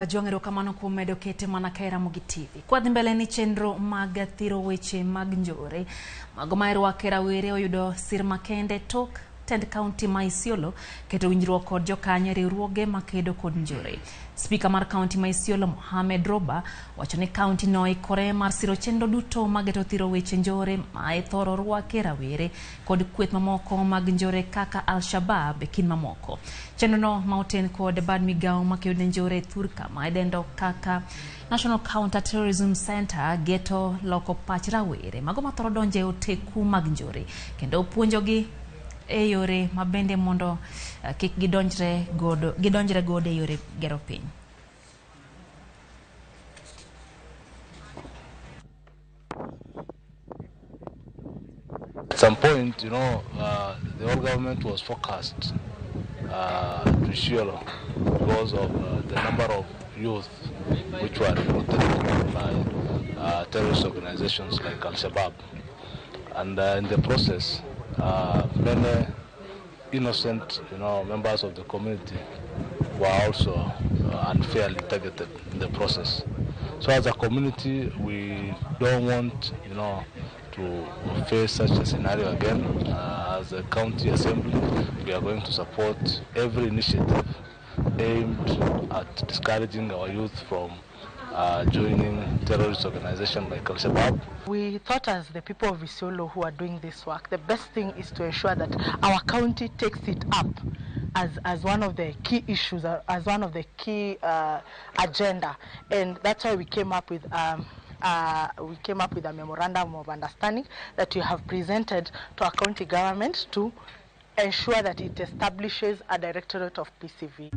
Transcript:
Jongero kamano kuom medo kete mana ka Ramogi TV. Kwa dhi mbele ni chenro mag thiro weche mag njore. Mago ma irwake rawere oyudo sir makende tok tend kaonti ma Isiolo keto winjruok kod jokanyo riwruoge makedo kod njore. Spika mar kaonti ma Isiolo Mohamed Roba wacho ni kaonti no ikore mar siro chenro duto mageto thiro weche njore ma ithoro rwake rawere kod kweth mamoko mag njore kaka Al-Shabaab kin mamoko. Chenro no mauten kod bad migao makedo njore thurka ma idendo kaka National Counter Terrorism Center geto loko pach rawere mago mathoro donje oteku mag njore kendo puonjogi e yore mabende mondo kik gidonjre godo e yore gero piny. At some point, the whole government was focused to Isiolo because of the number of youth which were recruited by terrorist organizations like Al-Shabaab, and in the process, many innocent, members of the community were also unfairly targeted in the process. So as a community, we don't want, to face such a scenario again. As a county assembly, we are going to support every initiative aimed at discouraging our youth from joining terrorist organizations like Al-Shabaab. We thought, as the people of Isiolo who are doing this work, the best thing is to ensure that our county takes it up as one of the key issues, as one of the key agenda, and that's why we came up with a memorandum of understanding that we have presented to our county government to ensure that it establishes a directorate of PCV.